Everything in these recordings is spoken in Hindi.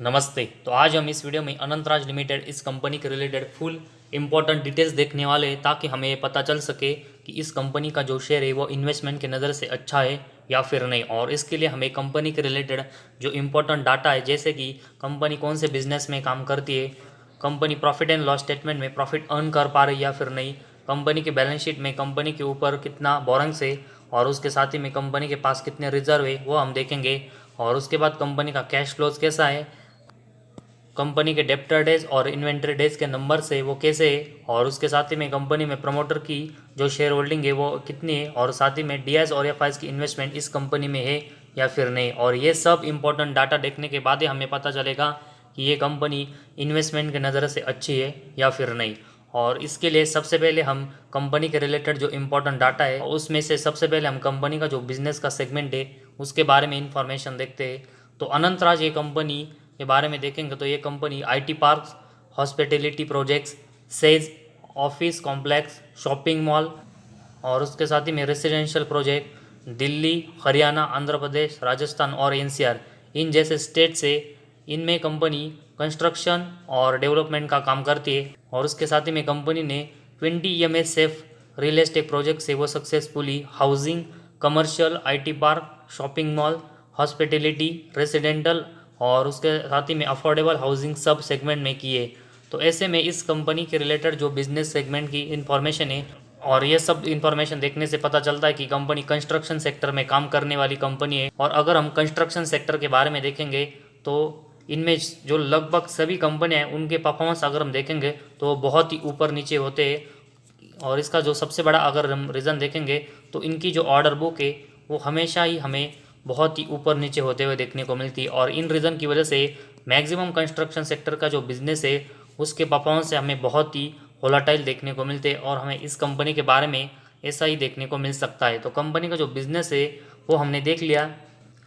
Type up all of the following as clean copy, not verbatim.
नमस्ते। तो आज हम इस वीडियो में अनंतराज लिमिटेड इस कंपनी के रिलेटेड फुल इंपॉर्टेंट डिटेल्स देखने वाले हैं ताकि हमें ये पता चल सके कि इस कंपनी का जो शेयर है वो इन्वेस्टमेंट की नज़र से अच्छा है या फिर नहीं। और इसके लिए हमें कंपनी के रिलेटेड जो इम्पोर्टेंट डाटा है, जैसे कि कंपनी कौन से बिजनेस में काम करती है, company profit and loss statement में प्रॉफिट अर्न कर पा रही है या फिर नहीं, कंपनी के बैलेंस शीट में कंपनी के ऊपर कितना बोरेंस है और उसके साथ ही में कंपनी के पास कितने रिजर्व है वो हम देखेंगे। और उसके बाद कंपनी का कैश फ्लोज कैसा है, कंपनी के डेप्टर डेज और इन्वेंट्री डेज के नंबर से वो कैसे है, और उसके साथ ही में कंपनी में प्रमोटर की जो शेयर होल्डिंग है वो कितनी है, और साथ ही में डीएस और एफआईएस की इन्वेस्टमेंट इस कंपनी में है या फिर नहीं। और ये सब इंपॉर्टेंट डाटा देखने के बाद ही हमें पता चलेगा कि ये कंपनी इन्वेस्टमेंट के नज़र से अच्छी है या फिर नहीं। और इसके लिए सबसे पहले हम कंपनी के रिलेटेड जो इम्पोर्टेंट डाटा है उसमें से सबसे पहले हम कंपनी का जो बिजनेस का सेगमेंट है उसके बारे में इंफॉर्मेशन देखते हैं। तो अनंतराज ये कंपनी के बारे में देखेंगे तो ये company IT parks, hospitality projects, says, office complex, shopping mall और उसके साथ ही में रेसिडेंशियल प्रोजेक्ट दिल्ली, हरियाणा, आंध्र प्रदेश, राजस्थान और एनसीआर इन जैसे स्टेट से इनमें कंपनी कंस्ट्रक्शन और डेवलपमेंट का काम करती है। और उसके साथ ही में कंपनी ने 20 EMS safe real estate project से वो successfully housing, commercial, IT park, shopping mall, hospitality, residential और उसके साथ ही में अफोर्डेबल हाउसिंग सब सेगमेंट में किए। तो ऐसे में इस कंपनी के रिलेटेड जो बिजनेस सेगमेंट की इन्फॉर्मेशन है और ये सब इन्फॉर्मेशन देखने से पता चलता है कि कंपनी कंस्ट्रक्शन सेक्टर में काम करने वाली कंपनी है। और अगर हम कंस्ट्रक्शन सेक्टर के बारे में देखेंगे तो इनमें जो लगभग सभी कंपनियां हैं उनके परफॉर्मेंस अगर हम देखेंगे तो बहुत ही ऊपर नीचे होते हैं। और इसका जो सबसे बड़ा अगर हम रीज़न देखेंगे तो इनकी जो ऑर्डर बुक है वो हमेशा ही हमें बहुत ही ऊपर नीचे होते हुए देखने को मिलती है। और इन रीज़न की वजह से मैक्सिमम कंस्ट्रक्शन सेक्टर का जो बिजनेस है उसके परफॉर्मेंस से हमें बहुत ही वोलाटाइल देखने को मिलते हैं और हमें इस कंपनी के बारे में ऐसा ही देखने को मिल सकता है। तो कंपनी का जो बिजनेस है वो हमने देख लिया,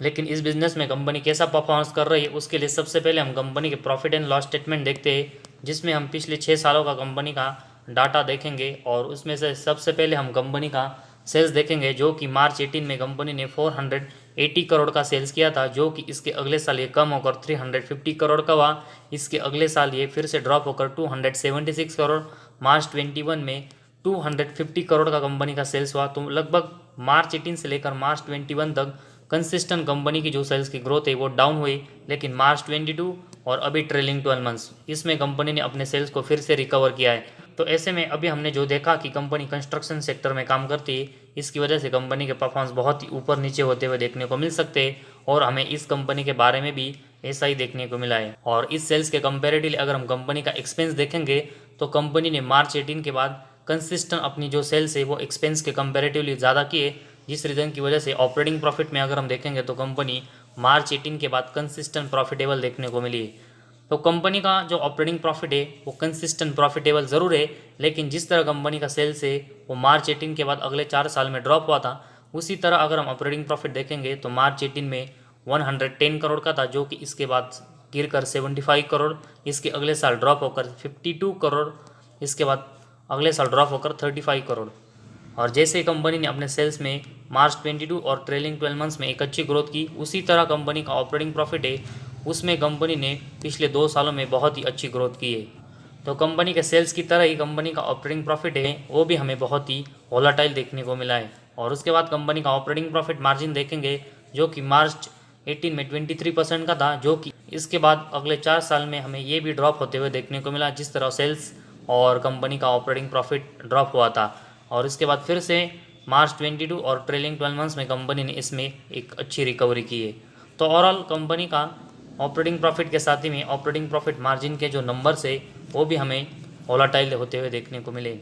लेकिन इस बिजनेस में कंपनी कैसा परफॉर्मेंस कर रही है उसके लिए सबसे पहले हम कंपनी के प्रॉफिट एंड लॉस स्टेटमेंट देखते हैं, जिसमें हम पिछले 6 सालों का कंपनी का डाटा देखेंगे। और उसमें से सबसे पहले हम कंपनी का सेल्स देखेंगे, जो कि मार्च 18 में कंपनी ने 480 करोड़ का सेल्स किया था, जो कि इसके अगले साल ये कम होकर 350 करोड़ का हुआ। इसके अगले साल ये फिर से ड्रॉप होकर 276 करोड़, मार्च 21 में 250 करोड़ का कंपनी का सेल्स हुआ। तो लगभग मार्च 18 से लेकर मार्च 21 तक कंसिस्टेंट कंपनी की जो सेल्स की ग्रोथ है वो डाउन हुई, लेकिन मार्च 22 और अभी ट्रेलिंग 12 मंथ्स इसमें कंपनी ने अपने सेल्स को फिर से रिकवर किया है। तो ऐसे में अभी हमने जो देखा कि कंपनी कंस्ट्रक्शन सेक्टर में काम करती है, इसकी वजह से कंपनी के परफॉर्मेंस बहुत ही ऊपर नीचे होते हुए देखने को मिल सकते हैं और हमें इस कंपनी के बारे में भी ऐसा ही देखने को मिला है। और इस सेल्स के कंपेरेटिवली अगर हम कंपनी का एक्सपेंस देखेंगे तो कंपनी ने मार्च 18 के बाद कंसिस्टेंट अपनी जो सेल्स है वो एक्सपेंस के कंपेरेटिवली ज़्यादा किए, जिस रीज़न की वजह से ऑपरेटिंग प्रॉफिट में अगर हम देखेंगे तो कंपनी मार्च 18 के बाद कंसिस्टेंट प्रॉफिटेबल देखने को मिली है। तो कंपनी का जो ऑपरेटिंग प्रॉफिट है वो कंसिस्टेंट प्रॉफिटेबल ज़रूर है, लेकिन जिस तरह कंपनी का सेल्स है वो मार्च 18 के बाद अगले 4 साल में ड्रॉप हुआ था, उसी तरह अगर हम ऑपरेटिंग प्रॉफिट देखेंगे तो मार्च 18 में 110 करोड़ का था, जो कि इसके बाद गिर कर 75 करोड़, इसके अगले साल ड्रॉप होकर 52 करोड़, इसके बाद अगले साल ड्रॉप होकर 35 करोड़। और जैसे कंपनी ने अपने सेल्स में मार्च 22 और ट्रेलिंग 12 मंथ्स में एक अच्छी ग्रोथ की, उसी तरह कंपनी का ऑपरेटिंग प्रॉफिट है उसमें कंपनी ने पिछले 2 सालों में बहुत ही अच्छी ग्रोथ की है। तो कंपनी के सेल्स की तरह ही कंपनी का ऑपरेटिंग प्रॉफिट है वो भी हमें बहुत ही वोलाटाइल देखने को मिला है। और उसके बाद कंपनी का ऑपरेटिंग प्रॉफिट मार्जिन देखेंगे, जो कि मार्च 18 में 23% का था, जो कि इसके बाद अगले 4 साल में हमें ये भी ड्रॉप होते हुए देखने को मिला, जिस तरह सेल्स और कंपनी का ऑपरेटिंग प्रॉफिट ड्रॉप हुआ था। और इसके बाद फिर से मार्च 22 और ट्रेलिंग 12 मंथ्स में कंपनी ने इसमें एक अच्छी रिकवरी की है। तो ओवरऑल कंपनी का ऑपरेटिंग प्रॉफिट के साथ ही में ऑपरेटिंग प्रॉफिट मार्जिन के जो नंबर्स है वो भी हमें वोलाटाइल होते हुए देखने को मिले।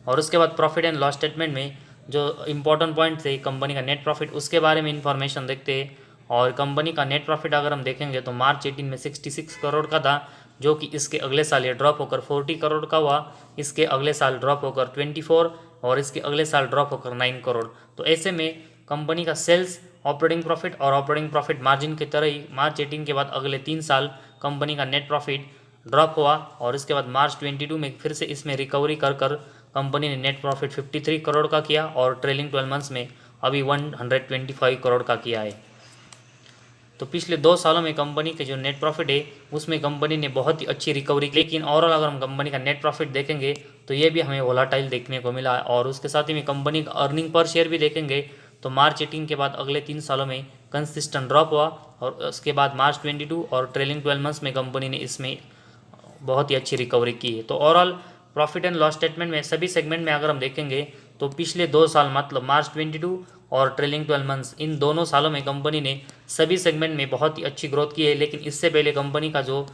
और उसके बाद प्रॉफिट एंड लॉस स्टेटमेंट में जो इंपॉर्टेंट पॉइंट थे कंपनी का नेट प्रॉफिट, उसके बारे में इंफॉर्मेशन देखते हैं। और कंपनी का नेट प्रॉफिट अगर हम देखेंगे तो मार्च 18 में 66 करोड़ का था, जो कि इसके अगले साल ये ड्रॉप होकर 40 करोड़ का हुआ, इसके अगले साल ड्रॉप होकर 24 और इसके अगले साल ड्रॉप होकर 9 करोड़। तो ऐसे में कंपनी का सेल्स, ऑपरेटिंग प्रॉफिट और ऑपरेटिंग प्रॉफिट मार्जिन की तरह ही मार्च 18 के बाद अगले 3 साल कंपनी का नेट प्रॉफिट ड्रॉप हुआ। और इसके बाद मार्च 22 में फिर से इसमें रिकवरी कर कर कंपनी ने नेट प्रॉफिट 53 करोड़ का किया और ट्रेलिंग 12 मंथ्स में अभी 125 करोड़ का किया है। तो पिछले 2 सालों में कंपनी के जो नेट प्रॉफिट है उसमें कंपनी ने बहुत ही अच्छी रिकवरी की, लेकिन ओवरऑल अगर हम कंपनी का नेट प्रॉफिट देखेंगे तो ये भी हमें वोलाटाइल देखने को मिला। और उसके साथ ही में कंपनी का अर्निंग पर शेयर भी देखेंगे तो मार्च 18 के बाद अगले 3 सालों में कंसिस्टेंट ड्रॉप हुआ, और उसके बाद मार्च 22 और ट्रेलिंग 12 मंथ्स में कंपनी ने इसमें बहुत ही अच्छी रिकवरी की है। तो overall profit and loss statement में सभी सेगमेंट में अगर हम देखेंगे तो पिछले 2 साल मतलब मार्च 22 और ट्रेलिंग 12 मंथ्स, इन दोनों सालों में कंपनी ने सभी सेगमेंट में बहुत ही अच्छी ग्रोथ की है। लेकिन इससे पहले कंपनी का जो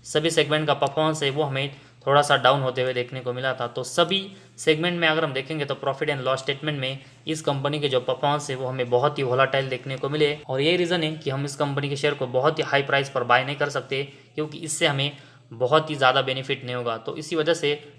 सभी सेगमेंट का परफॉर्मेंस है वो हमें थोड़ा सा डाउन होते हुए देखने को मिला था। तो सभी सेगमेंट में अगर हम देखेंगे तो प्रॉफिट एंड लॉस स्टेटमेंट में इस कंपनी के जो परफॉर्मेंस है वो हमें बहुत ही वोलाटाइल देखने को मिले, और यही रीज़न है कि हम इस कंपनी के शेयर को बहुत ही हाई प्राइस पर बाय नहीं कर सकते, क्योंकि इससे हमें बहुत ही ज़्यादा बेनिफिट नहीं होगा। तो इसी वजह से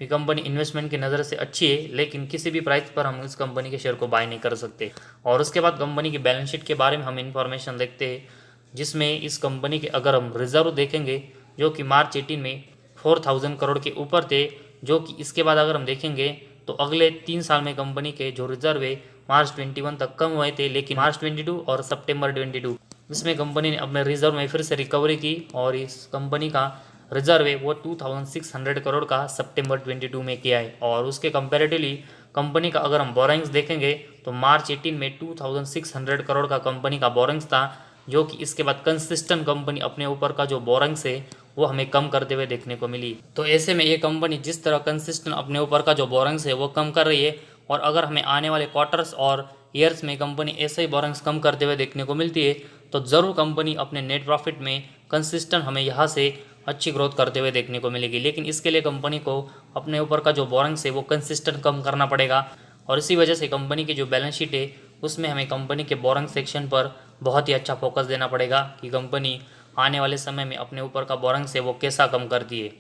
ये कंपनी इन्वेस्टमेंट की नज़र से अच्छी है, लेकिन किसी भी प्राइस पर हम इस कंपनी के शेयर को बाय नहीं कर सकते। और उसके बाद कंपनी की बैलेंस शीट के बारे में हम इंफॉर्मेशन देखते हैं, जिसमें इस कंपनी के अगर हम रिजर्व देखेंगे जो कि मार्च 18 में 4000 करोड़ के ऊपर थे, जो कि इसके बाद अगर हम देखेंगे तो अगले 3 साल में कंपनी के जो रिजर्व है मार्च 21 तक कम हुए थे, लेकिन मार्च 22 और सितंबर 22 इसमें कंपनी ने अपने रिजर्व में फिर से रिकवरी की, और इस कंपनी का रिजर्व है वो 2600 करोड़ का सितंबर 22 में किया है। और उसके कंपैरेटिवली कंपनी का अगर हम बोरिंग्स देखेंगे तो मार्च 18 में 2600 करोड़ का कंपनी का बोरिंग्स था, जो कि इसके बाद कंसिस्टेंट कंपनी अपने ऊपर का जो बोरिंग्स है वो हमें कम करते हुए देखने को मिली। तो ऐसे में ये कंपनी जिस तरह कंसिस्टेंट अपने ऊपर का जो बोरिंग्स है वो कम कर रही है, और अगर हमें आने वाले क्वार्टर्स और ईयर्स में कंपनी ऐसे ही बोरिंग्स कम करते हुए देखने को मिलती है तो ज़रूर कंपनी अपने नेट प्रॉफिट में कंसिस्टेंट हमें यहाँ से अच्छी ग्रोथ करते हुए देखने को मिलेगी। लेकिन इसके लिए कंपनी को अपने ऊपर का जो बोरिंग्स है वो कंसिस्टेंट कम करना पड़ेगा, और इसी वजह से कंपनी की जो बैलेंस शीट है उसमें हमें कंपनी के बोरिंग सेक्शन पर बहुत ही अच्छा फोकस देना पड़ेगा कि कंपनी आने वाले समय में अपने ऊपर का बोरिंग्स है वो कैसा कम करती है।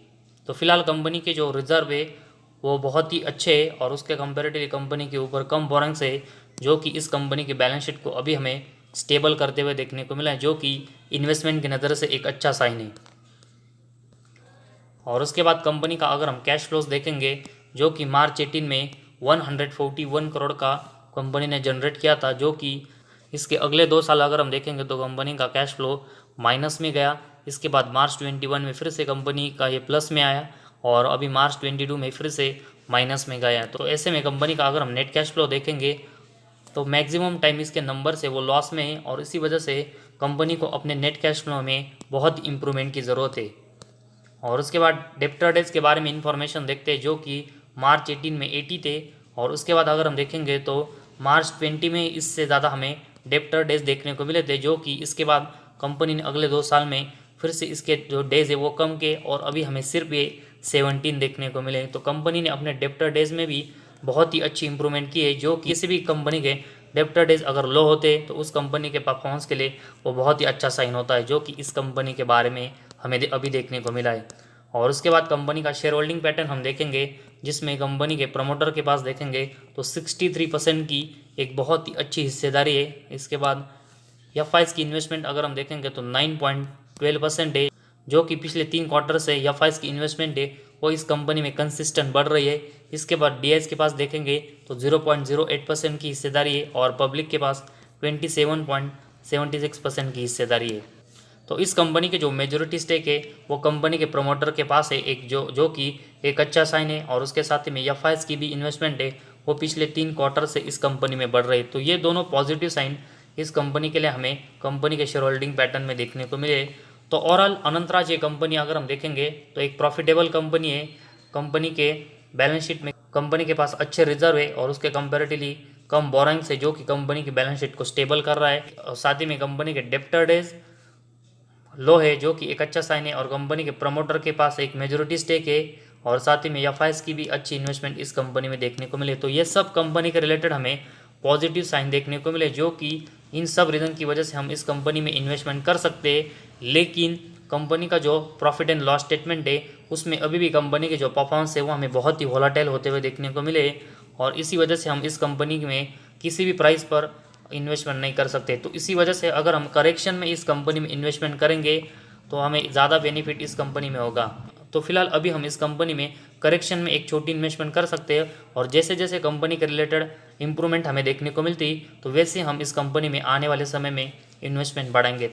तो फिलहाल कंपनी के जो रिजर्व है वो बहुत ही अच्छे है, और उसके कंपेरेटिवली कंपनी के ऊपर कम बोरिंग्स है, जो कि इस कंपनी की बैलेंस शीट को अभी हमें स्टेबल करते हुए देखने को मिला है, जो कि इन्वेस्टमेंट की नज़र से एक अच्छा साइन है। और उसके बाद कंपनी का अगर हम कैश फ्लोज देखेंगे जो कि मार्च 18 में 141 करोड़ का कंपनी ने जनरेट किया था, जो कि इसके अगले 2 साल अगर हम देखेंगे तो कंपनी का कैश फ्लो माइनस में गया। इसके बाद मार्च 21 में फिर से कंपनी का ये प्लस में आया, और अभी मार्च 22 में फिर से माइनस में गया। तो ऐसे में कंपनी का अगर हम नेट कैश फ्लो देखेंगे तो मैक्सिमम टाइम इसके नंबर से वो लॉस में है, और इसी वजह से कंपनी को अपने नेट कैश फ्लो में बहुत इम्प्रूवमेंट की ज़रूरत है। और उसके बाद डेप्टर डेज के बारे में इंफॉर्मेशन देखते हैं, जो कि मार्च 18 में 80 थे, और उसके बाद अगर हम देखेंगे तो मार्च 20 में इससे ज़्यादा हमें डेप्टर डेज देखने को मिले थे, जो कि इसके बाद कंपनी ने अगले 2 साल में फिर से इसके जो डेज है वो कम किए, और अभी हमें सिर्फ ये 17 देखने को मिले। तो कंपनी ने अपने डेप्टर डेज में भी बहुत ही अच्छी इंप्रूवमेंट की है, जो किसी भी कंपनी के डेप्टर डेज अगर लो होते तो उस कंपनी के परफॉर्मेंस के लिए वो बहुत ही अच्छा साइन होता है, जो कि इस कंपनी के बारे में हमें अभी देखने को मिला है। और उसके बाद कंपनी का शेयर होल्डिंग पैटर्न हम देखेंगे, जिसमें कंपनी के प्रमोटर के पास देखेंगे तो 63% की एक बहुत ही अच्छी हिस्सेदारी है। इसके बाद एफ की इन्वेस्टमेंट अगर हम देखेंगे तो 9.12% है, जो कि पिछले 3 क्वार्टर से एफ की इन्वेस्टमेंट है वो इस कंपनी में कंसिस्टेंट बढ़ रही है। इसके बाद डी के पास देखेंगे तो 0.08% की हिस्सेदारी है, और पब्लिक के पास 27.76% की हिस्सेदारी है। तो इस कंपनी के जो मेजोरिटी स्टेक है वो कंपनी के प्रमोटर के पास है, एक जो कि एक अच्छा साइन है। और उसके साथ ही में एफ की भी इन्वेस्टमेंट है वो पिछले 3 क्वार्टर से इस कंपनी में बढ़ रही है। तो ये दोनों पॉजिटिव साइन इस कंपनी के लिए हमें कंपनी के शेयर होल्डिंग पैटर्न में देखने को मिले। तो ओवरऑल अनंतराज ये कंपनी अगर हम देखेंगे तो एक प्रॉफिटेबल कंपनी है। कंपनी के बैलेंस शीट में कंपनी के पास अच्छे रिजर्व है, और उसके कंपेरेटिवली कम बोरिंग्स है, जो कि कंपनी की बैलेंस शीट को स्टेबल कर रहा है। और साथ ही में कंपनी के डेप्टर डेज लो है, जो कि एक अच्छा साइन है, और कंपनी के प्रमोटर के पास एक मेजोरिटी स्टेक है, और साथ ही में एफ की भी अच्छी इन्वेस्टमेंट इस कंपनी में देखने को मिले। तो ये सब कंपनी के रिलेटेड हमें पॉजिटिव साइन देखने को मिले, जो कि इन सब रीज़न की वजह से हम इस कंपनी में इन्वेस्टमेंट कर सकते हैं। लेकिन कंपनी का जो प्रॉफिट एंड लॉस स्टेटमेंट है उसमें अभी भी कंपनी के जो परफॉर्मेंस है वो हमें बहुत ही वोलाटाइल होते हुए देखने को मिले, और इसी वजह से हम इस कंपनी में किसी भी प्राइस पर इन्वेस्टमेंट नहीं कर सकते। तो इसी वजह से अगर हम करेक्शन में इस कंपनी में इन्वेस्टमेंट करेंगे तो हमें ज़्यादा बेनिफिट इस कंपनी में होगा। तो फिलहाल अभी हम इस कंपनी में करेक्शन में एक छोटी इन्वेस्टमेंट कर सकते हैं, और जैसे जैसे कंपनी के रिलेटेड इंप्रूवमेंट हमें देखने को मिलती तो वैसे हम इस कंपनी में आने वाले समय में इन्वेस्टमेंट बढ़ाएंगे